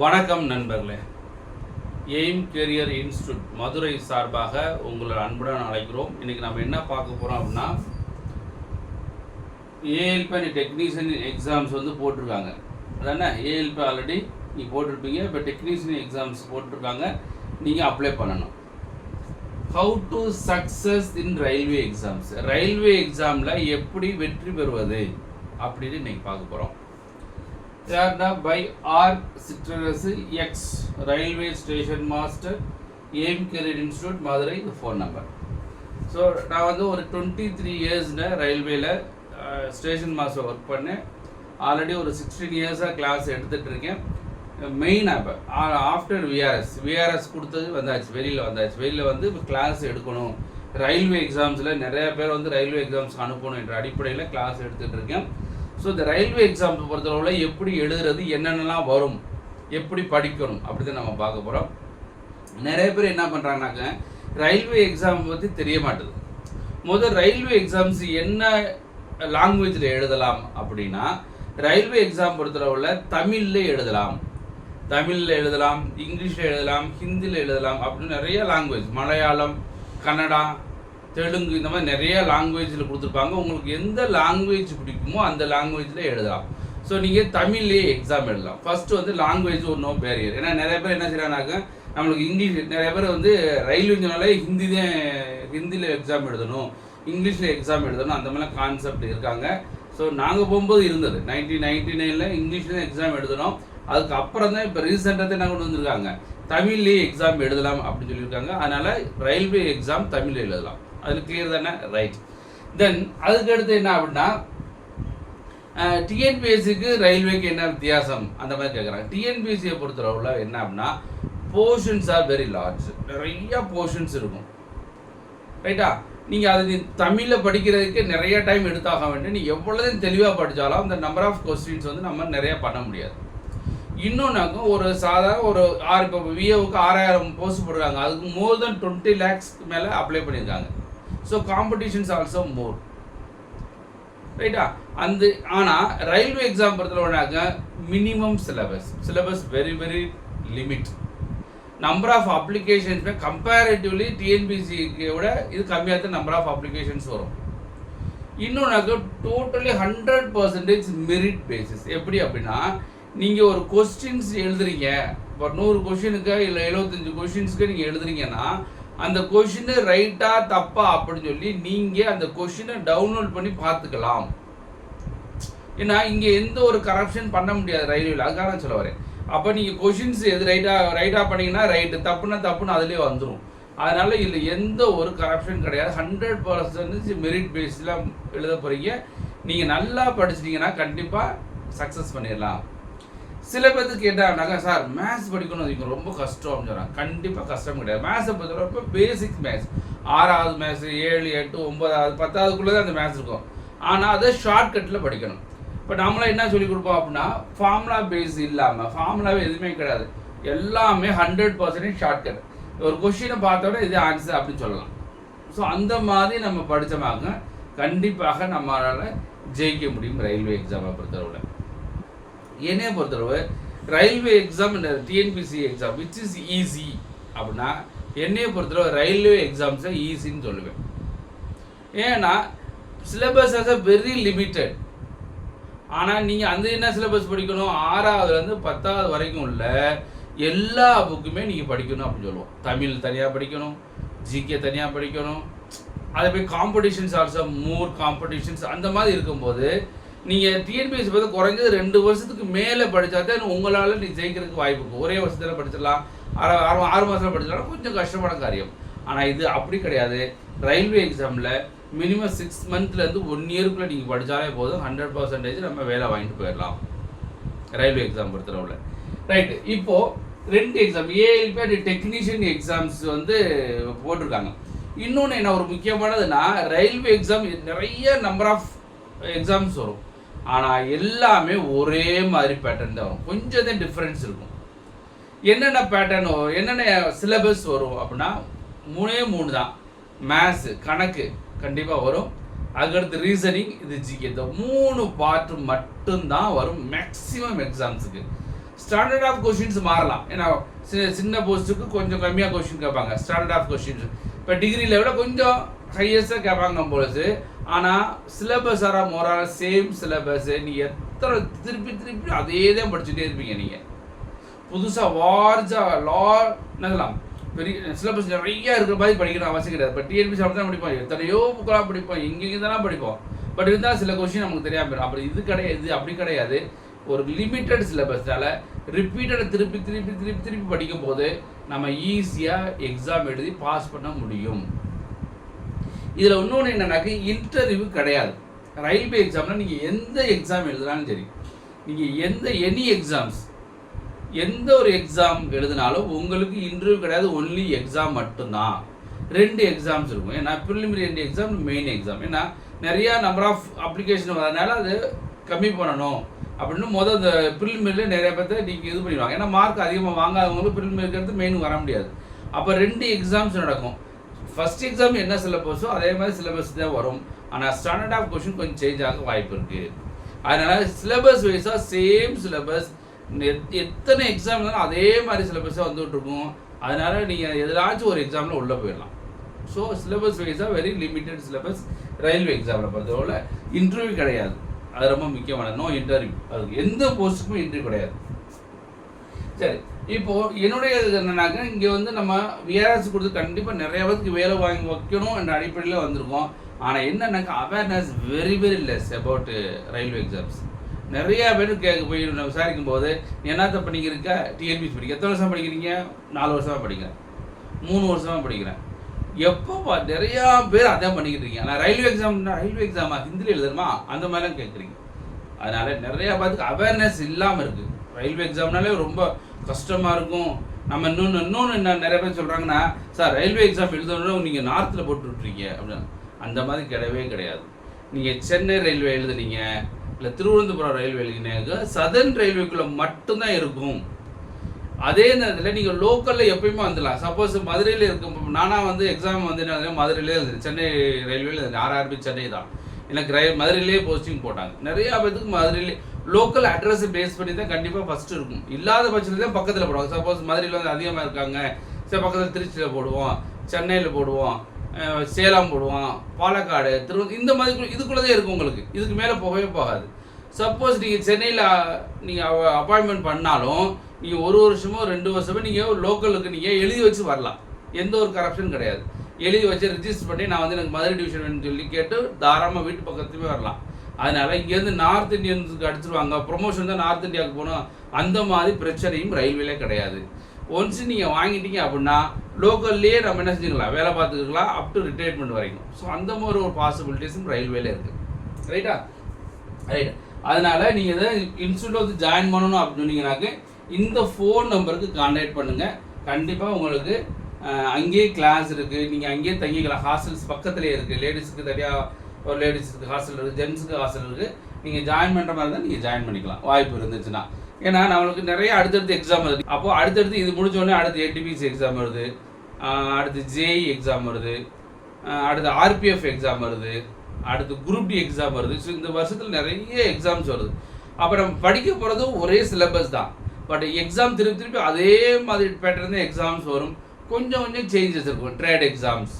வணக்கம் நண்பர்களே. Aim Career Institute Madurai சார்பாக உங்களை அன்புடன் அழைக்கிறோம். இன்றைக்கி நம்ம என்ன பார்க்க போகிறோம் அப்படின்னா, ஏஎல்பி டெக்னீஷியன் எக்ஸாம்ஸ் போட்டிருக்காங்க. அதானே ஏஎல்பி ஆல்ரெடி நீங்கள் போட்டிருப்பீங்க. இப்போ டெக்னீஷியன் எக்ஸாம்ஸ் போட்டிருக்காங்க, நீங்கள் அப்ளை பண்ணணும். How to success in railway exams, railway எக்ஸாமில் எப்படி வெற்றி பெறுவது அப்படின்னு இன்றைக்கி பார்க்க போகிறோம். யார்னா by R Sitrarasu ex railway station master Aim Career Institute Madurai. இது ஃபோன் நம்பர். ஸோ நான் ஒரு 23 இயர்ஸ்னு ரயில்வேல ஸ்டேஷன் மாஸ்டர் ஒர்க் பண்ணேன். ஆல்ரெடி ஒரு 16 இயர்ஸாக கிளாஸ் எடுத்துகிட்டு இருக்கேன். மெயின் ஆப் ஆஃப்டர் விஆர்எஸ் கொடுத்தது வெளியில் இப்போ கிளாஸ் எடுக்கணும். ரயில்வே எக்ஸாம்ஸில் நிறைய பேர் ரயில்வே எக்ஸாம்ஸ்க்கு அனுப்பணும் என்ற அடிப்படையில் கிளாஸ் எடுத்துகிட்டு இருக்கேன். ஸோ இந்த ரயில்வே எக்ஸாம்ஸ் பொறுத்தளவில் எப்படி எழுதுறது, என்னென்னலாம் வரும், எப்படி படிக்கணும் அப்படி தான் நம்ம பார்க்க போகிறோம். நிறைய பேர் என்ன பண்ணுறாங்கனாக்க ரயில்வே எக்ஸாம் பற்றி தெரிய மாட்டுது. முதல் ரயில்வே எக்ஸாம்ஸ் என்ன லாங்குவேஜில் எழுதலாம் அப்படின்னா, ரயில்வே எக்ஸாம் பொறுத்தளவில் தமிழில் எழுதலாம், இங்கிலீஷில் எழுதலாம், ஹிந்தியில் எழுதலாம் அப்படின்னு நிறைய லாங்குவேஜ், மலையாளம், கன்னடா, தெலுங்கு, இந்த மாதிரி நிறைய லாங்குவேஜில் கொடுத்துருப்பாங்க. உங்களுக்கு எந்த லாங்குவேஜ் பிடிக்குமோ அந்த லாங்குவேஜில் எழுதலாம். ஸோ நீங்கள் தமிழ்லேயே எக்ஸாம் எழுதலாம். ஃபஸ்ட்டு லாங்குவேஜ் ஒரு நோ பேரியர். ஏன்னா நிறைய பேர் என்ன செய்கிறாங்கனாக்க, நம்மளுக்கு இங்கிலீஷ், நிறைய பேர் ரயில்வேனாலே ஹிந்தியில் எக்ஸாம் எழுதணும், இங்கிலீஷில் எக்ஸாம் எழுதணும், அந்த மாதிரிலாம் கான்செப்ட் இருக்காங்க. ஸோ நாங்கள் போகும்போது இருந்தது 1999 இங்கிலீஷில் எக்ஸாம் எழுதணும். அதுக்கப்புறம் தான் இப்போ ரீசெண்டாக என்ன கொண்டு வந்திருக்காங்க, தமிழ்லேயே எக்ஸாம் எழுதலாம் அப்படின்னு சொல்லியிருக்காங்க. அதனால் ரயில்வே எக்ஸாம் தமிழில் எழுதலாம். அதில் கிளியர் தானே? ரைட். தென் அதுக்கடுத்து என்ன அப்படின்னா, டிஎன்பிஎஸ்சிக்கு ரயில்வேக்கு என்ன வித்தியாசம் அந்த மாதிரி கேட்குறாங்க. டிஎன்பிஎஸ்சியை பொறுத்தளவில் என்ன அப்படின்னா, போர்ஷன்ஸ் ஆர் வெரி லார்ஜ், நிறைய போர்ஷன்ஸ் இருக்கும். ரைட்டா? நீங்கள் அது தமிழில் படிக்கிறதுக்கு நிறைய டைம் எடுத்தாக வேண்டிய, நீங்கள் எவ்வளோதான் தெளிவாக படித்தாலும் அந்த நம்பர் ஆஃப் கொஸ்டின்ஸ் நம்ம நிறைய பண்ண முடியாது. இன்னொன்றாக்கும் ஒரு சாதாரண ஒரு இப்போ விஏவுக்கு 6000 போஸ்ட் போடுறாங்க, அதுக்கு மோர் தென் 20 lakhs மேலே அப்ளை பண்ணியிருக்காங்க. So competitions also more. ரைட்டா? ஆனால் ரயில்வே எக்ஸாம் பொறுத்தவரைனாக்க minimum syllabus very very limit. Number of அப்ளிகேஷன்ஸ்மே கம்பேரிட்டிவ்லி டிஎன்பிசியை விட இது கம்மியாக தான் நம்பர் ஆஃப் அப்ளிகேஷன்ஸ் வரும். இன்னொன்று டோட்டலி 100% மெரிட் பேசிஸ். எப்படி அப்படின்னா, நீங்கள் ஒரு கொஸ்டின்ஸ் எழுதுறீங்க, ஒரு 100 கொஷினுக்கு இல்லை 75 கொஷின்ஸ்க்கு நீங்கள் எழுதுறீங்கன்னா, அந்த கொஷின் ரைட்டா தப்பா அப்படின்னு சொல்லி நீங்கள் அந்த கொஷினை டவுன்லோட் பண்ணி பார்த்துக்கலாம். ஏன்னா இங்கே எந்த ஒரு கரப்ஷன் பண்ண முடியாது ரயில்வேல, அதுக்காக நான் சொல்ல வரேன். அப்போ நீங்கள் கொஷின்ஸ் எது ரைட்டாக பண்ணிங்கன்னா ரைட்டு, தப்புன்னு அதிலே வந்துடும். அதனால் இதில் எந்த ஒரு கரப்ஷன் கிடையாது. 100% மெரிட் பேஸில் எழுத போகிறீங்க. நீங்கள் நல்லா படிச்சிட்டிங்கன்னா கண்டிப்பாக சக்ஸஸ் பண்ணிடலாம். சில பேருக்கு கேட்டாங்கன்னாக்கா, சார் மேத்ஸ் படிக்கணும் ரொம்ப கஷ்டம் அப்படின்னு சொல்கிறாங்க. கண்டிப்பாக கஷ்டம் கிடையாது. மேத்ஸை பொறுத்தவரை பேசிக் மேத்ஸ், 6வது மேத்ஸ், 7, 8, 9வது, 10வதுக்குள்ளே தான் அந்த மேத்ஸ் இருக்கும். ஆனால் அதை ஷார்ட்கட்டில் படிக்கணும். இப்போ நம்மளாம் என்ன சொல்லிக் கொடுப்போம் அப்படின்னா, ஃபார்முலா பேஸ் இல்லாமல், ஃபார்முலாவே எதுவுமே கிடையாது, எல்லாமே 100% ஷார்ட்கட். ஒரு கொஷினை பார்த்தோட இது ஆன்சர் அப்படின்னு சொல்லலாம். ஸோ அந்த மாதிரி நம்ம படித்தோமாங்க கண்டிப்பாக நம்மளால் ஜெயிக்க முடியும் ரயில்வே எக்ஸாமை பொறுத்தளவில். என்னைய பொறுத்தளவு ரயில்வே எக்ஸாம் இந்த TNPSC exam which is easy அப்படின்னா, என்னைய பொறுத்தளவு ரயில்வே எக்ஸாம்ஸை ஈஸின்னு சொல்லுவேன். ஏன்னா சிலபஸ் ஆஸ் வெரி லிமிட்டட். ஆனால் நீங்கள் என்ன சிலபஸ் படிக்கணும், 6வதுலேருந்து 10வது வரைக்கும் உள்ள எல்லா புக்குமே நீங்கள் படிக்கணும் அப்படின்னு சொல்லுவோம். தமிழ் தனியாக படிக்கணும், ஜிகே தனியாக படிக்கணும். அதை போய் காம்படிஷன்ஸ் ஆல்சோ மோர் காம்படிஷன்ஸ். அந்த மாதிரி இருக்கும்போது நீங்கள் டிஎன்பிஎஸ்சி பார்த்து குறைஞ்சது 2 வருஷத்துக்கு மேலே படித்தா தான் உங்களால் ஜெயிக்கிறதுக்கு வாய்ப்பு இருக்கும். ஒரே வருஷத்தில் படிச்சிடலாம், 6 மாதத்தில் படிச்சிடலாம், கொஞ்சம் கஷ்டமான காரியம். ஆனால் இது அப்படி கிடையாது. ரயில்வே எக்ஸாமில் மினிமம் 6 மந்த்லேருந்து 1 இயருக்குள்ளே நீங்கள் படித்தாலே போதும், 100% நம்ம வேலை வாங்கிட்டு போயிடலாம் ரயில்வே எக்ஸாம் பொறுத்தளவில். ரைட்டு. இப்போது 2 எக்ஸாம் ஏஎல்பி டெக்னீஷியன் எக்ஸாம்ஸ் போட்டிருக்காங்க. இன்னொன்று என்ன ஒரு முக்கியமானதுன்னா, ரயில்வே எக்ஸாம் நிறைய நம்பர் ஆஃப் எக்ஸாம்ஸ் வரும், ஆனால் எல்லாமே ஒரே மாதிரி பேட்டர்ன் தான் வரும். கொஞ்சம் தான் டிஃப்ரென்ஸ் இருக்கும். என்னென்ன பேட்டர்னோ என்னென்ன சிலபஸ் வரும் அப்படின்னா, 3 தான். மேத்ஸு, கணக்கு கண்டிப்பாக வரும். அதுக்கடுத்து ரீசனிங், இது ஜிகே. இந்த 3 பார்ட் மட்டும்தான் வரும் மேக்ஸிமம் எக்ஸாம்ஸுக்கு. ஸ்டாண்டர்ட் ஆஃப் கொஷின்ஸ் மாறலாம். ஏன்னா சின்ன போஸ்ட்டுக்கு கொஞ்சம் கம்மியாக கொஷின் கேட்பாங்க ஸ்டாண்டர்ட் ஆஃப் கொஷின்ஸ். இப்போ டிகிரியில் விட கொஞ்சம் ஹையஸ்ட்டாக கேட்பாங்க பொழுது, ஆனால் சிலபஸ் ஆரா மோரான சேம் சிலபஸ். நீங்கள் எத்தனை திருப்பி அதே தான் படிச்சுட்டே இருப்பீங்க. நீங்கள் புதுசாக என்னலாம் பெரிய சிலபஸ் நிறையா இருக்கிற மாதிரி படிக்கணும் அவசியம் கிடையாது. இப்போ டிஎன்பிசி அப்படி தான் படிப்போம், எத்தனையோ புக்கெலாம் படிப்போம், எங்கெங்கே தானே படிப்போம். பட் இருந்தால் சில கொஸ்டின் நமக்கு தெரியாமல் போயிடும். அப்படி இது கிடையாது, அப்படி கிடையாது. ஒரு லிமிட்டட் சிலபஸ்னால ரிப்பீட்டடை திருப்பி படிக்கும் போது நம்ம ஈஸியாக எக்ஸாம் எழுதி பாஸ் பண்ண முடியும். இதில் இன்னொன்று என்னன்னாக்க இன்டர்வியூ கிடையாது. ரயில்வே எக்ஸாமில் நீங்கள் எந்த எக்ஸாம் எழுதுனாலும் சரி, நீங்கள் எனி எக்ஸாம்ஸ் எந்த ஒரு எக்ஸாம் எழுதினாலும் உங்களுக்கு இன்டர்வியூ கிடையாது, ஒன்லி எக்ஸாம் மட்டும்தான். 2 எக்ஸாம்ஸ் இருக்கும். ஏன்னா ப்ரிலிமினரி 2 எக்ஸாம், மெயின் எக்ஸாம். ஏன்னா நிறையா நம்பர் ஆஃப் அப்ளிகேஷன் வரதுனால அது கம்மி பண்ணணும் அப்படின்னு இந்த ப்ரிலிமினரியில் நிறைய பேர்த்த நீங்கள் இது பண்ணிடுவாங்க. ஏன்னா மார்க் அதிகமாக வாங்காதவங்களும் ப்ரிலிமினரி இருக்கிறது மெயின் வர முடியாது. அப்போ 2 எக்ஸாம்ஸ் நடக்கும். ஃபஸ்ட் எக்ஸாம் என்ன சிலபஸோ அதே மாதிரி சிலபஸ் தான் வரும். ஆனால் ஸ்டாண்டர்ட் ஆஃப் கொஷின் கொஞ்சம் சேஞ்ச் ஆக வாய்ப்பு இருக்குது. அதனால் சிலபஸ் வைஸாக சேம் சிலபஸ், எத்தனை எக்ஸாம் இருந்தாலும் அதே மாதிரி சிலபஸாக வந்துகிட்டு இருக்கும். அதனால் நீங்கள் எதாச்சும் ஒரு எக்ஸாமில் உள்ளே போயிடலாம். ஸோ சிலபஸ் வைஸாக வெரி லிமிட்டட் சிலபஸ். ரயில்வே எக்ஸாமில் பொறுத்தவரை இன்டர்வியூ கிடையாது. அது ரொம்ப முக்கியமான நோ இன்டர்வியூ. அதுக்கு எந்த போஸ்ட்டுக்குமே இன்டர்வியூ கிடையாது. சரி, இப்போது என்னுடைய என்னன்னாக்க இங்கே நம்ம விஆர்எஸ் கொடுத்து கண்டிப்பாக நிறைய பேருக்கு வேலை வாங்கி வைக்கணும் என்ற அடிப்படையில் வந்திருக்கோம். ஆனால் என்னன்னாக்கா awareness very less about railway exams. நிறையா பேர் போய் விசாரிக்கும் போது என்னத்த படிக்கிறீங்க, டிஎன்பிசி படிக்க எத்தனை வருஷம் படிக்கிறீங்க? 4 வருஷமாக படிக்கிறேன், 3 வருஷமாக படிக்கிறேன். எப்போ நிறையா பேர் அதான் பண்ணிக்கிட்டு இருக்கீங்க. நான் ரயில்வே எக்ஸாமா ஹிந்தியில் எழுதுமா அந்த மாதிரிலாம் கேட்குறீங்க. அதனால் நிறையா பேருக்கு அவேர்னஸ் இல்லாமல் இருக்குது. ரயில்வே எக்ஸாம்னாலே ரொம்ப கஷ்டமாக இருக்கும். நம்ம இன்னொன்று என்ன நிறைய பேர் சொல்கிறாங்கன்னா, சார் ரயில்வே எக்ஸாம் எழுதணும் நீங்கள் நார்த்தில் போட்டு விட்ருக்கீங்க அப்படின்னு. அந்த மாதிரி கிடையாது. நீங்கள் சென்னை ரயில்வே எழுதுனீங்க, இல்லை திருவனந்தபுரம் ரயில்வே எழுதினீங்க, சதர்ன் ரயில்வேக்குள்ளே மட்டும்தான் இருக்கும். அதே நேரத்தில் நீங்கள் லோக்கலில் எப்பயுமே வந்துடலாம். சப்போஸ் மதுரையில் இருக்கும், நானாக எக்ஸாம் மதுரையிலே எழுதுறேன், சென்னை ரயில்வேல எழுதுறேன். ஆர்ஆர்பி சென்னை தான் எனக்கு மதுரையிலே போஸ்டிங் போட்டாங்க. நிறையா பேருக்கு மதுரையிலே லோக்கல் அட்ரஸ் பேஸ் பண்ணி தான் கண்டிப்பாக ஃபஸ்ட்டு இருக்கும். இல்லாத பட்சத்தில் தான் பக்கத்தில் போடுவாங்க. சப்போஸ் மதுரையில் அதிகமாக இருக்காங்க, சரி பக்கத்தில் திருச்சியில் போடுவோம், சென்னையில் போடுவோம், சேலம் போடுவோம், பாலக்காடு, இந்த மாதிரி இதுக்குள்ளே தான் இருக்கும் உங்களுக்கு. இதுக்கு மேலே போகவே போகாது. சப்போஸ் நீங்கள் சென்னையில் நீங்கள் அப்பாயின்மெண்ட் பண்ணாலும் நீங்கள் 1 வருஷமோ 2 வருஷமோ நீங்கள் லோக்கலுக்கு நீங்கள் எழுதி வச்சு வரலாம். எந்த ஒரு கரப்ஷன் கிடையாது. எழுதி வச்சு ரிஜிஸ்டர் பண்ணி நான் எனக்கு மதுரை டிவிஷன் வேணும்னு சொல்லி கேட்டு தாராளமாக வீட்டு பக்கத்துலேயுமே வரலாம். அதனால் இங்கேருந்து நார்த் இந்தியன்ஸுக்கு அடிச்சிருவாங்க, ப்ரொமோஷன் தான் நார்த் இந்தியாவுக்கு போகணும், அந்த மாதிரி பிரச்சனையும் ரயில்வேலே கிடையாது. ஒன்ஸ் நீங்கள் வாங்கிட்டீங்க அப்படின்னா லோக்கல்லையே நம்ம என்ன செஞ்சுக்கலாம், வேலை பார்த்துக்கலாம் அப் டு ரிட்டையர்மெண்ட் வரைக்கும். ஸோ அந்த மாதிரி ஒரு பாசிபிலிட்டிஸும் ரயில்வேல இருக்குது. ரைட்டா? ரைட். அதனால் நீங்கள் இதை இன்ஸ்டியூட்டில் ஜாயின் பண்ணணும் அப்படின்னு சொன்னீங்கன்னாக்க இந்த ஃபோன் நம்பருக்கு கான்டாக்ட் பண்ணுங்கள். கண்டிப்பாக உங்களுக்கு அங்கேயே கிளாஸ் இருக்குது, நீங்கள் அங்கேயே தங்கிக்கலாம். ஹாஸ்டல்ஸ் பக்கத்துலேயே இருக்குது. லேடிஸுக்கு தனியாக ஒரு லேடிஸுக்கு ஹாஸ்டல் இருக்குது, ஜென்ஸுக்கு ஹாஸ்டல் இருக்குது. நீங்கள் ஜாயின் பண்ணுற மாதிரி இருந்தால் நீங்கள் ஜாயின் பண்ணிக்கலாம் வாய்ப்பு இருந்துச்சுன்னா. ஏன்னா நம்மளுக்கு நிறைய அடுத்தடுத்து எக்ஸாம் வருது. அப்போது அடுத்தடுத்து இது முடிஞ்சோடனே அடுத்து ஏடிபிசி எக்ஸாம் வருது, அடுத்து ஜேஇ எக்ஸாம் வருது, அடுத்து ஆர்பிஎஃப் எக்ஸாம் வருது, அடுத்து குரூப் டி எக்ஸாம் வருது. ஸோ இந்த வருஷத்தில் நிறைய எக்ஸாம்ஸ் வருது. அப்போ நம்ம படிக்க போகிறதும் ஒரே சிலபஸ் தான். பட் எக்ஸாம் திருப்பி அதே மாதிரி பேட்டர்ன் தான் எக்ஸாம்ஸ் வரும். கொஞ்சம் சேஞ்சஸ் இருக்கும். ட்ரேட் எக்ஸாம்ஸ்,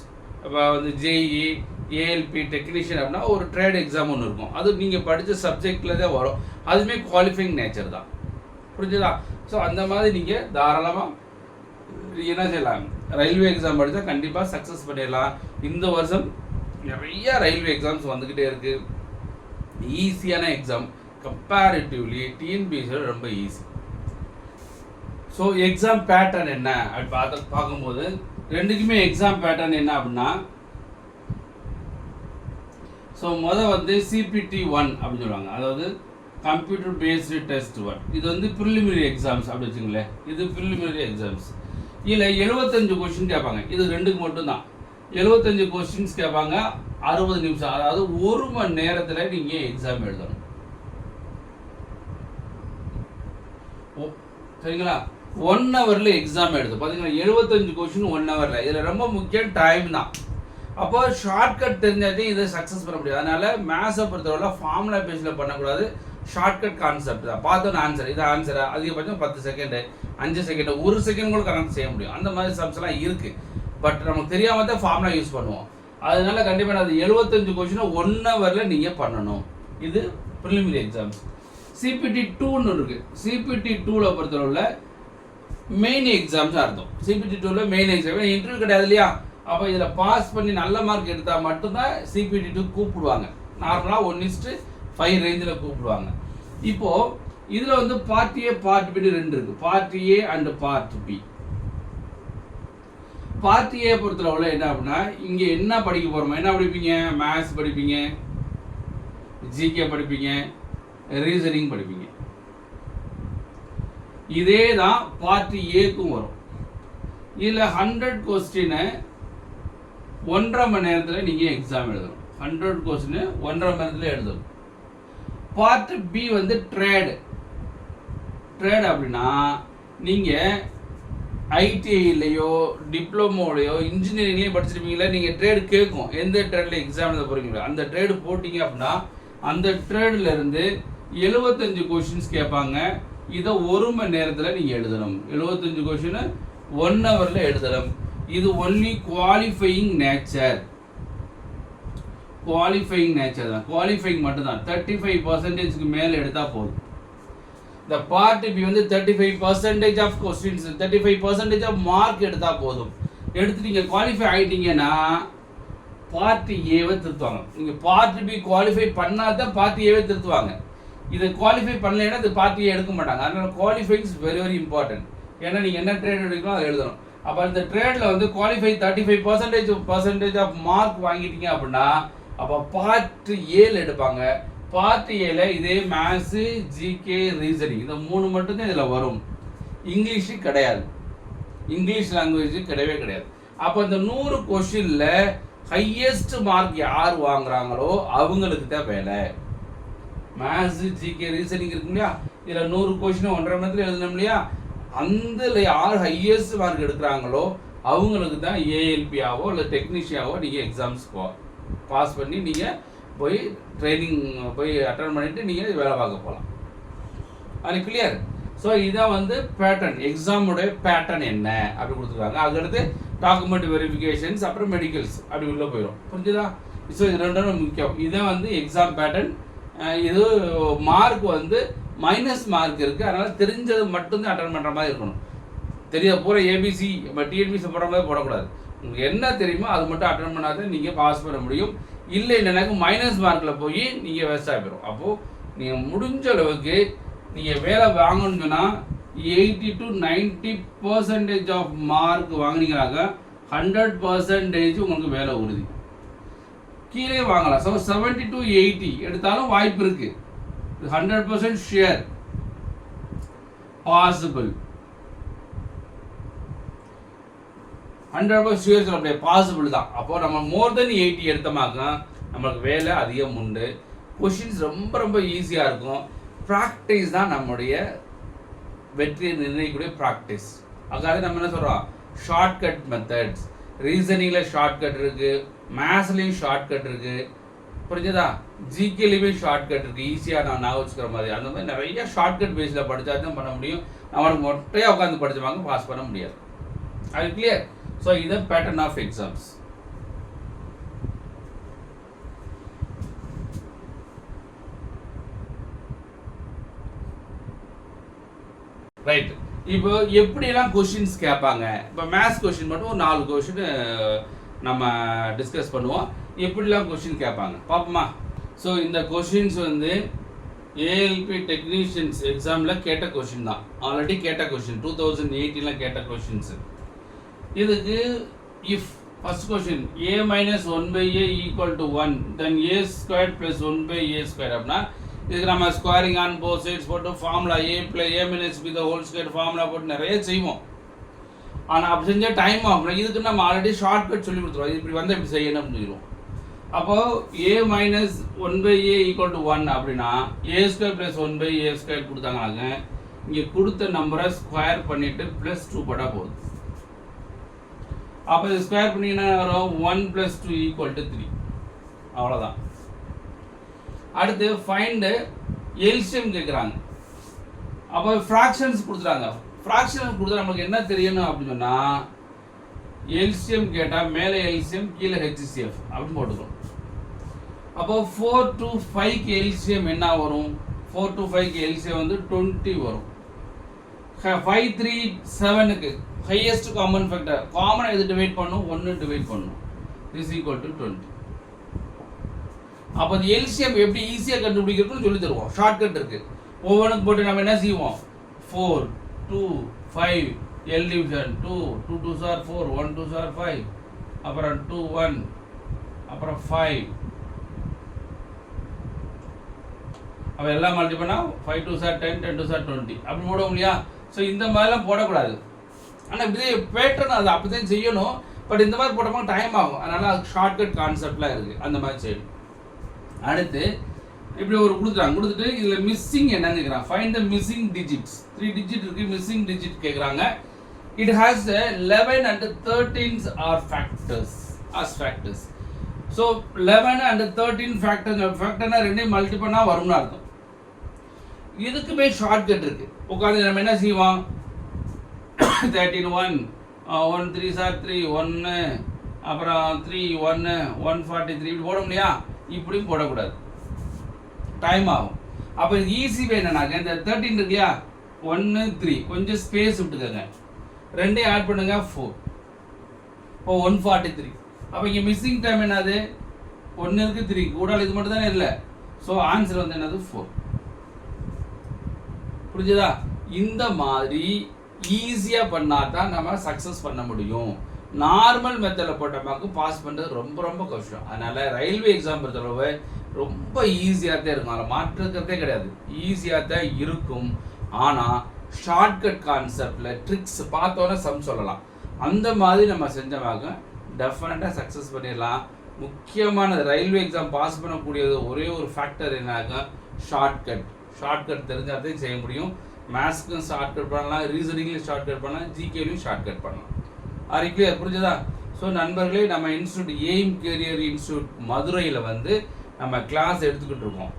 இப்போ ஜேஇ, ஏஎல்பி டெக்னீஷியன் அப்படின்னா ஒரு ட்ரேட் எக்ஸாம் ஒன்று இருக்கும். அது நீங்கள் படித்த சப்ஜெக்டில் தான் வரும். அதுவுமே குவாலிஃபைங் நேச்சர் தான். புரிஞ்சுதா? ஸோ அந்த மாதிரி நீங்கள் தாராளமாக என்ன செய்யலாம், ரயில்வே எக்ஸாம் படித்தா கண்டிப்பாக சக்ஸஸ் பண்ணிடலாம். இந்த வருஷம் நிறைய ரயில்வே எக்ஸாம்ஸ் வந்துக்கிட்டே இருக்குது. ஈஸியான எக்ஸாம் கம்பேரிட்டிவ்லி டிஎன்பிஎஸ்சியில் ரொம்ப ஈஸி. ஸோ எக்ஸாம் பேட்டர்ன் என்ன அப்படி பார்க்கும்போது ரெண்டுக்குமே எக்ஸாம் பேட்டர்ன் என்ன அப்படின்னா, ஸோ CPT 1 அப்படின்னு சொல்லுவாங்க. அதாவது கம்ப்யூட்டர் பேஸ்டு டெஸ்ட் 1. இது ப்ரிலிமினரி எக்ஸாம்ஸ் அப்படி வச்சுங்களேன். இது ப்ரிலிமினரி எக்ஸாம்ஸ். இதில் 75 கொஸ்டின் கேட்பாங்க. இது 2க்கு மட்டும்தான் 75 கொஸ்டின்ஸ் கேட்பாங்க. 60 நிமிஷம், அதாவது 1 மணி நேரத்தில் நீங்கள் எக்ஸாம் எழுதணும். சரிங்களா? 1 ஹவரில் எக்ஸாம் எழுது. பார்த்தீங்கன்னா 75 கொஸ்டின் 1 ஹவரில். இதில் ரொம்ப முக்கியம் டைம் தான். அப்போ ஷார்ட்கட் தெரிஞ்சாதே இதை சக்ஸஸ் பண்ண முடியாது. அதனால் மேத்ஸை பொறுத்தவரை ஃபார்முலா பேஸில் பண்ணக்கூடாது, ஷார்ட்கட் கான்செப்ட் தான். பார்த்தோன்னு ஆன்சர், இது ஆன்சரா, அதிகபட்சம் 10 செகண்டு, 5 செகண்டு, 1 செகண்ட் கூட கணக்கு செய்ய முடியும். அந்த மாதிரி சம்ஸ்லாம் இருக்குது. பட் நமக்கு தெரியாமல் தான் ஃபார்முலா யூஸ் பண்ணுவோம். அதனால கண்டிப்பாக அது 75 கொஸ்டினை 1 ஹவரில் நீங்கள் பண்ணணும். இது ப்ரிலிமினரி எக்ஸாம்ஸ். சிபிடி 2ன்னு இருக்குது. சிபிடி 2வில் பொறுத்தளவில் மெயின் எக்ஸாம்ஸ் அர்த்தம். சிபிடி 2வில் மெயின் எக்ஸாம் இன்டர்வியூ கிடையாது இல்லையா? அப்போ இதில் பாஸ் பண்ணி நல்ல மார்க் எடுத்தால் மட்டும்தான் சிபிடி 2 கூப்பிடுவாங்க. நார்மலாக 1:5 ரேஞ்சில் கூப்பிடுவாங்க. இப்போது இதில் வந்து பார்ட் ஏ பார்ட் பி 2 இருக்குது. Part A and part B. Part A பொறுத்தளவில் என்ன அப்படின்னா, இங்கே என்ன படிக்க போகிறோமோ, என்ன படிப்பீங்க? மேத்ஸ் படிப்பீங்க, ஜிகே படிப்பீங்க, ரீசனிங் படிப்பீங்க. இதே தான் பார்ட் ஏக்கும் வரும். இதில் 100 கொஸ்டினை 1.5 மணி நேரத்தில் நீங்கள் எக்ஸாம் எழுதணும். 100 கொஸ்டின் 1.5 மணி நேரத்தில் எழுதணும். பார்ட் பி வந்து ட்ரேடு அப்படின்னா, நீங்கள் ஐடிஐலையோ டிப்ளமோலையோ இன்ஜினியரிங்லேயும் படிச்சிருப்பீங்களா? நீங்கள் ட்ரேடு கேட்கும், எந்த ட்ரேடில் எக்ஸாம் எழுத போகிறீங்களோ அந்த ட்ரேடு போட்டிங்க அப்படின்னா அந்த ட்ரேடிலேருந்து 75 கொஷின்ஸ் கேட்பாங்க. இதை 1 மணி நேரத்தில் நீங்கள் எழுதணும். 75 கொஷின் 1 ஹவரில் எழுதணும். இது ஒன்லி குவாலிஃபையிங் நேச்சர் தான். குவாலிஃபைங் மட்டும்தான். 35% மேலே எடுத்தால் போதும். இந்த பார்ட் பி வந்து 35% ஆஃப் கொஸ்டின்ஸ், 35% ஆஃப் மார்க் எடுத்தால் போதும். எடுத்து நீங்கள் குவாலிஃபை ஆகிட்டீங்கன்னா பார்ட் ஏவை திருத்துவாங்க. நீங்கள் பார்ட் பி குவாலிஃபை பண்ணால் தான் பார்ட் ஏவை திருத்துவாங்க. இதை குவாலிஃபை பண்ணலைன்னா இது பார்ட் ஏ எடுக்க மாட்டாங்க. அதனால் qualifying is very very important. ஏன்னா நீங்கள் என்ன ட்ரேட் எடுக்கணும் அதை எழுதணும். அப்போ இந்த ட்ரேடில் வந்து குவாலிஃபை 35% ஆஃப் மார்க் வாங்கிட்டீங்க அப்படின்னா அப்போ பார்ட் ஏல எடுப்பாங்க. பார்ட் ஏல இதே மேத்ஸு, ஜிகே, ரீசனிங் இந்த 3 மட்டும்தான் இதில் வரும். இங்கிலீஷு கிடையாது. இங்கிலீஷ் லாங்குவேஜ் கிடையவே கிடையாது. அப்போ இந்த 100 கொஸ்டினில் ஹையஸ்ட் மார்க் யார் வாங்குறாங்களோ அவங்களுக்கு தான் வேலை. மேத்ஸு, ஜிகே, ரீசனிங் இருக்கு இல்லையா? இதில் 100 கொஸ்டின் 1.5 மணி நேரத்தில் எழுதணும் இல்லையா? அந்த யார் ஹையஸ்ட் மார்க் எடுக்கிறாங்களோ அவங்களுக்கு தான் ஏஎல்பியாவோ இல்லை டெக்னீஷியாவோ நீங்கள் எக்ஸாம்ஸ் பாஸ் பண்ணி நீங்கள் போய் ட்ரைனிங் போய் அட்டன் பண்ணிவிட்டு நீங்கள் வேலை பார்க்க போகலாம். அது கிளியர். ஸோ இதான் வந்து பேட்டர்ன், எக்ஸாமுடைய பேட்டர்ன் என்ன அப்படி கொடுத்துருக்காங்க. அதுக்கடுத்து டாக்குமெண்ட் வெரிஃபிகேஷன்ஸ், அப்புறம் மெடிக்கல்ஸ் அப்படி உள்ளே போயிடும். புரிஞ்சுதா? ஸோ இது 2 முக்கியம். இதான் வந்து எக்ஸாம் பேட்டர்ன். இது மார்க் வந்து மைனஸ் மார்க் இருக்குது. அதனால் தெரிஞ்சது மட்டும்தான் அட்டன் பண்ணுற மாதிரி இருக்கணும். தெரியாத பூரா ஏபிசி டிஎன்பிசி போடுற மாதிரி போடக்கூடாது. உங்களுக்கு என்ன தெரியுமோ அது மட்டும் அட்டன் பண்ணாதான் நீங்கள் பாஸ் பண்ண முடியும். இல்லை இல்லைனாக்க மைனஸ் மார்க்கில் போய் நீங்கள் வேஸ்ட்டாக போயிடும். அப்போது நீங்கள் முடிஞ்ச அளவுக்கு நீங்கள் வேலை வாங்கணும்னு சொன்னால் 80 to 90% ஆஃப் மார்க் வாங்கினீங்கனாக்க 100% உங்களுக்கு வேலை உறுதி. கீழே வாங்கலாம். ஸோ 70 to 80 எடுத்தாலும் வாய்ப்பு இருக்குது. 100% ஷேர் பாசிபிள். 100% ஷேர் சொல்ல பாசிபிள் தான். அப்போது நம்ம மோர் தென் 80 எடுத்தோமாக்க நம்மளுக்கு வேலை அதிகம் உண்டு. கொஷின்ஸ் ரொம்ப ரொம்ப ஈஸியாக இருக்கும். ப்ராக்டிஸ் தான் நம்முடைய வெற்றியை நிர்ணயிக்கக்கூடிய ப்ராக்டிஸ். அதுக்காக நம்ம என்ன சொல்கிறோம்? Shortcut methods. ரீசனிங்கில் ஷார்ட்கட் இருக்குது, மேத்ஸ்லேயும் ஷார்ட்கட் இருக்குது. புரிஞ்சதா? ஜிகேலையுமே ஷார்ட்கட் இருக்குது, ஈஸியாக நான் ஞாபகம் வச்சுக்கிற மாதிரி. அந்த மாதிரி நிறைய ஷார்ட்கட் பேஸில் படித்தா தான் பண்ண முடியும். நம்மளுக்கு மொட்டையாக உட்காந்து படித்தவங்க பாஸ் பண்ண முடியாது. அது கிளியர். ஸோ இது பேட்டர்ன் ஆஃப் எக்ஸாம்ஸ். ரைட். இப்போ எப்படியெல்லாம் கொஷின்ஸ் கேட்பாங்க? இப்போ மேத்ஸ் கொஷின் மட்டும் ஒரு 4 கொஷின் நம்ம டிஸ்கஸ் பண்ணுவோம். எப்படிலாம் கொஷின் கேட்பாங்க பார்ப்போமா? ஸோ இந்த கொஷின்ஸ் வந்து ஏஎல்பி டெக்னீஷியன்ஸ் எக்ஸாமில் கேட்ட கொஷின் தான். ஆல்ரெடி கேட்ட கொஷின் 2018 கேட்ட கொஷின்ஸு. இதுக்கு if first question a minus 1/a equal to 1 then a squared plus 1/a squared அப்படின்னா இதுக்கு நம்ம ஸ்கொயரிங் ஆன் போத் சைட்ஸ் போட்டு formula a minus b the whole square formula போட்டு நிறைய செய்வோம். ஆனால் அப்படி செஞ்சால் டைம் ஆகும். இதுக்கு நம்ம ஆல்ரெடி ஷார்ட்கட் சொல்லி கொடுத்துருவோம். இப்படி வந்து இப்படி செய்யணும் அப்படின்னு சொல்லிடுவோம். அப்போது a minus 1/a equal to 1 அப்படின்னா a square plus 1/a square கொடுத்தாங்கனாங்க இங்கே கொடுத்த நம்பரை ஸ்கொயர் பண்ணிவிட்டு +2 போட்டால் போதும். அப்போ இது ஸ்கொயர் பண்ணிங்கன்னா வரும் 1 + 2 = 3. அவ்வளோதான். அடுத்து ஃபைண்ட் எல்சிஎம் கேட்குறாங்க. அப்போ ஃப்ராக்ஷன்ஸ் கொடுத்துறாங்க. ஃப்ராக்ஷன்ஸ் கொடுத்தா நமக்கு என்ன தெரியணும் அப்படின்னு சொன்னால், எல்சிஎம் கேட்டால் மேலே எல்சிஎம் கீழே ஹெச்சிஎஃப் அப்படின்னு போட்டுக்கணும். அப்போ 4 to 5க்கு எல்சிஎம் என்ன வரும்? 4 to 5க்கு எல்சிஎம் வந்து 20 வரும். 5, 3, 7க்கு ஹையஸ்ட் காமன் ஃபேக்டர் காமனாக எது டிவைட் பண்ணும்? 1 டிவைட் பண்ணும். Is equal to 20. அப்போ அது எல்சிஎம் எப்படி ஈஸியாக கண்டுபிடிக்கிறதுன்னு சொல்லி தருவோம். ஷார்ட்கட் இருக்குது. ஒவ்வொன்றுக்கு போட்டு நம்ம என்ன செய்வோம்? 4, 2, 5 L division 2, 2 2s are 4, 1 2s are 5, அப்புறம் 2 1, அப்புறம் 5. அப்போ எல்லாம் மல்டி பண்ணால் 5 2s are 10, 10 2s are 20 அப்படி போடுவோம் இல்லையா? ஸோ இந்த மாதிரிலாம் போடக்கூடாது. ஆனால் இப்படி பேட்டர்ன் அது அப்படி தான் செய்யணும். பட் இந்த மாதிரி போட்டோம்னா டைம் ஆகும். அதனால் அது ஷார்ட்கட் கான்செப்ட்லாம் இருக்குது. அந்த மாதிரி செய்யணும். அடுத்து இப்படி ஒரு கொடுத்துட்டு இதில் மிஸ்ஸிங் என்னன்னு கேட்குறாங்க. Find the missing digits. 3 digit இருக்குது. மிஸ்ஸிங் டிஜிட் கேட்குறாங்க. It has 11 and 13 are factors as factors. So 11 and 13 ஃபேக்டர்னா ரெண்டையும் மல்டி பண்ணால் வரும்னு அர்த்தம். இதுக்குமே ஷார்ட்கட் இருக்குது. உட்காந்து நம்ம என்ன செய்வோம்? 13 1, 1 3s are 3, 1, அப்புறம் 3 1, 143 இப்படி போட முடியா? இப்படியும் போடக்கூடாது, டைம் ஆகும். அப்போ ஈஸி வே என்னன்னாக்க இந்த 13 இருக்கு இல்லையா? 1 3 கொஞ்சம் ஸ்பேஸ் விட்டுக்கோங்க. 2 ஆட் பண்ணுங்க 4. இப்போ 143. அப்போ இங்கே மிஸ்ஸிங் டைம் என்னது? 1 இருக்கு 3 கூடாது, இது மட்டும் தானே இல்லை. ஸோ ஆன்சர் வந்து என்னது? 4. புரிஞ்சுதா? இந்த மாதிரி ஈஸியாக பண்ணால் தான் நம்ம சக்ஸஸ் பண்ண முடியும். நார்மல் மெத்தடில் போட்டோமாக்கு பாஸ் பண்ணுறது ரொம்ப ரொம்ப கஷ்டம். அதனால் ரயில்வே எக்ஸாம் பொறுத்தளவு ரொம்ப ஈஸியாக தான் இருக்கும். அதில் மாற்றுக்கிறதே கிடையாது, ஈஸியாக தான் இருக்கும். ஆனால் ஷார்ட்கட் கான்செப்டில் ட்ரிக்ஸ் பார்த்தோன்னே சம் சொல்லலாம். அந்த மாதிரி நம்ம செஞ்சமாக டெஃபினட்டாக சக்ஸஸ் பண்ணிடலாம். முக்கியமானது ரயில்வே எக்ஸாம் பாஸ் பண்ணக்கூடியது ஒரே ஒரு ஃபேக்டர் என்னாக்க ஷார்ட்கட். ஷார்ட்கட் தெரிஞ்சால் செய்ய முடியும். மேத்ஸ்க்கும் ஷார்ட்கட் பண்ணலாம், ரீசனிங்லையும் ஷார்ட்கட் பண்ணலாம், ஜிகேலையும் ஷார்ட்கட் பண்ணலாம். அது கிளியர்? புரிஞ்சதா? ஸோ நண்பர்களே, நம்ம இன்ஸ்டியூட் எய்ம் கேரியர் இன்ஸ்டியூட் மதுரையில் வந்து நம்ம கிளாஸ் எடுத்துக்கிட்டு இருக்கோம்.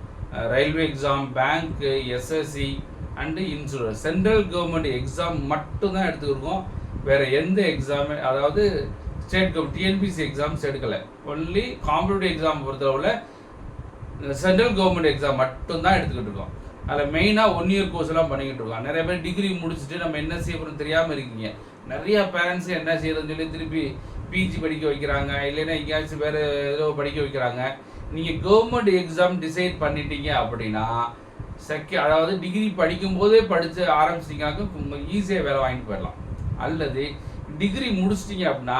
Railway exam, bank, SSC and insurance, central government exam மட்டும்தான் எடுத்துக்கிருக்கோம். வேறு எந்த எக்ஸாமு, அதாவது ஸ்டேட் டிஎன்பிசி எக்ஸாம்ஸ் எடுக்கலை. ஒன்லி காம்படிட்டிவ் எக்ஸாம் பொறுத்தளவில் சென்ட்ரல் கவர்மெண்ட் எக்ஸாம் மட்டும்தான் எடுத்துக்கிட்டு இருக்கோம். அதில் மெயினாக 1 year கோர்ஸ் எல்லாம் பண்ணிக்கிட்டு இருக்கோம். நிறைய பேர் டிகிரி முடிச்சுட்டு நம்ம என்ன செய்யணும் தெரியாமல் இருக்கீங்க. நிறைய பேரண்ட்ஸ் என்ன செய்யறதுன்னு சொல்லி திருப்பி பிஜி படிக்க வைக்கிறாங்க, இல்லைன்னா எங்கேயாச்சும் வேறு ஏதோ படிக்க வைக்கிறாங்க. நீங்கள் கவர்மெண்ட் எக்ஸாம் டிசைட் பண்ணிட்டீங்க அப்படின்னா அதாவது டிகிரி படிக்கும்போதே படித்து ஆரம்பிச்சிட்டிங்கனாக்க ஈஸியாக வேலை வாங்கிட்டு போயிடலாம். அல்லது டிகிரி முடிச்சிட்டிங்க அப்படின்னா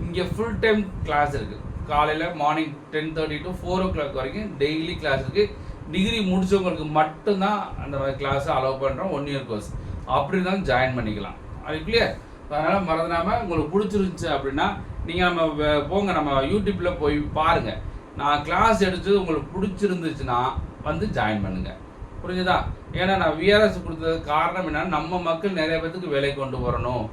இங்கே ஃபுல் டைம் கிளாஸ் இருக்குது. காலையில் மார்னிங் 10:30 to 4 o'clock வரைக்கும் டெய்லி கிளாஸ் இருக்குது. டிகிரி முடித்தவங்களுக்கு மட்டும்தான் அந்த மாதிரி கிளாஸை அலோவ் பண்ணுறோம். 1 year கோர்ஸ் அப்படி தான் ஜாயின் பண்ணிக்கலாம். அது கிளியர்? அதனால் மறந்துடாமல் உங்களுக்கு பிடிச்சிருந்துச்சு அப்படின்னா நீங்கள் நம்ம போங்க, நம்ம யூடியூப்பில் போய் பாருங்கள். நான் கிளாஸ் எடுத்தது உங்களுக்கு பிடிச்சிருந்துச்சுன்னா வந்து ஜாயின் பண்ணுங்கள். புரிஞ்சுதா? ஏன்னா நான் விஆர்எஸ் கொடுத்ததுக்கு காரணம் என்னன்னா, நம்ம மக்கள் நிறைய பேத்துக்கு வேலை கொண்டு வரணும்.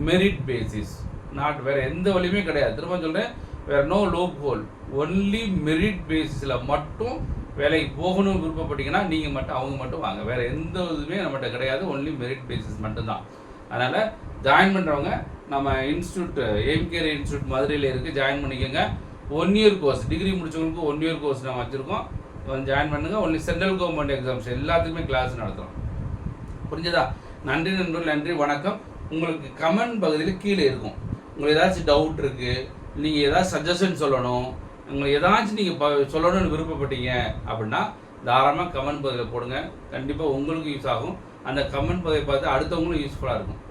மெரிட் பேசிஸ், நாட் வேறு எந்த வழியுமே கிடையாது. திரும்ப சொல்கிறேன், வேறு no loophole, only merit பேசிஸில் மட்டும் வேலைக்கு போகணும்னு விருப்பப்பட்டீங்கன்னா நீங்கள் மட்டும் அவங்க மட்டும் வாங்க. வேறு எந்த இதுவுமே நம்மகிட்ட கிடையாது, ஒன்லி மெரிட் பேசிஸ் மட்டும்தான். அதனால் ஜாயின் பண்ணுறவங்க நம்ம இன்ஸ்டியூட் எய்ம்கேர் இன்ஸ்டியூட் மதுரையில் இருக்குது, ஜாயின் பண்ணிக்கோங்க. 1 year கோர்ஸ், டிகிரி முடிச்சவங்களுக்கு 1 year கோர்ஸ் நம்ம வச்சுருக்கோம். ஜாயின் பண்ணுங்கள். ஒன்லி சென்ட்ரல் கவர்மெண்ட் எக்ஸாம்ஸ் எல்லாத்துக்குமே கிளாஸ் நடத்துகிறோம். புரிஞ்சதா? நன்றி நண்பர்கள், நன்றி, வணக்கம். உங்களுக்கு கமெண்ட் பகுதியில் கீழே இருக்கும். உங்களுக்கு ஏதாச்சும் டவுட் இருக்குது, நீங்கள் ஏதாச்சும் சஜஷன் சொல்லணும், உங்களுக்கு ஏதாச்சும் நீங்கள் சொல்லணும்னு விருப்பப்பட்டீங்க அப்படின்னா தாராளமாக கமெண்ட் பகுதியில் போடுங்க. கண்டிப்பாக உங்களுக்கு யூஸ் ஆகும். அந்த கமெண்ட் பகுதியை பார்த்து அடுத்தவங்களும் யூஸ்ஃபுல்லாக இருக்கும்.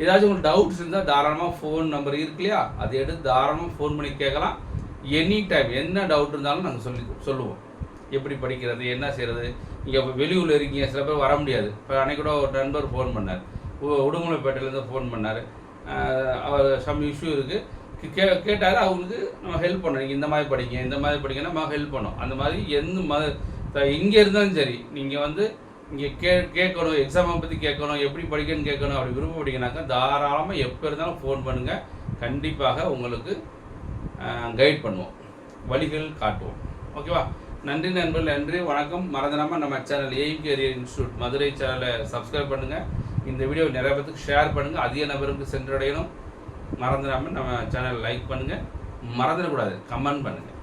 ஏதாச்சும் உங்களுக்கு டவுட்ஸ் இருந்தால் தாராளமாக ஃபோன் நம்பர் இருக்கு இல்லையா, அதை எடுத்து தாராளமாக ஃபோன் பண்ணி கேட்கலாம். எனி டைம் என்ன டவுட் இருந்தாலும் நாங்கள் சொல்லுவோம். எப்படி படிக்கிறது, என்ன செய்கிறது. நீங்கள் வெளியூரில் இருக்கீங்க, சில பேர் வர முடியாது. இப்போ அன்றைக்கி கூட ஒரு நண்பர் ஃபோன் பண்ணார், உடுமலைப்பேட்டையிலேருந்து ஃபோன் பண்ணார். அவர் சம் இஷ்யூ இருக்குது, கேட்டார். அவங்களுக்கு நம்ம ஹெல்ப் பண்ணோம். நீங்கள் இந்த மாதிரி படிங்க, இந்த மாதிரி படிங்கன்னா நம்ம ஹெல்ப் பண்ணோம். அந்த மாதிரி எங்கே இருந்தாலும் சரி, நீங்கள் வந்து இங்கே கேட்கணும், எக்ஸாமை பற்றி கேட்கணும், எப்படி படிக்கணும்னு கேட்கணும், அப்படி விருப்பப்பட்டீங்கன்னாக்கா தாராளமாக எப்போ இருந்தாலும் ஃபோன் பண்ணுங்கள். கண்டிப்பாக உங்களுக்கு கைட் பண்ணுவோம், வழிகள் காட்டுவோம். ஓகேவா? நன்றி நண்பர்கள், நன்றி வணக்கம். மறந்துடாமல் நம்ம channel Aim Career Institute Madurai சேனலை சப்ஸ்கிரைப் பண்ணுங்கள். இந்த வீடியோ நிறைய பேருக்கு ஷேர் பண்ணுங்கள், அதிக நபருக்கு சென்றடையணும். மறந்துடாமல் நம்ம சேனல் லைக் பண்ணுங்கள், மறந்துடக்கூடாது கமெண்ட் பண்ணுங்கள்.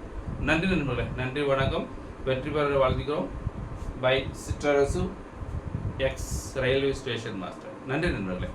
நன்றி நண்பர்களே, நன்றி வணக்கம். வெற்றி பெற வாழ்த்துக்கிறோம். By Sitrarasu ex railway station master. நன்றி நண்பர்களே.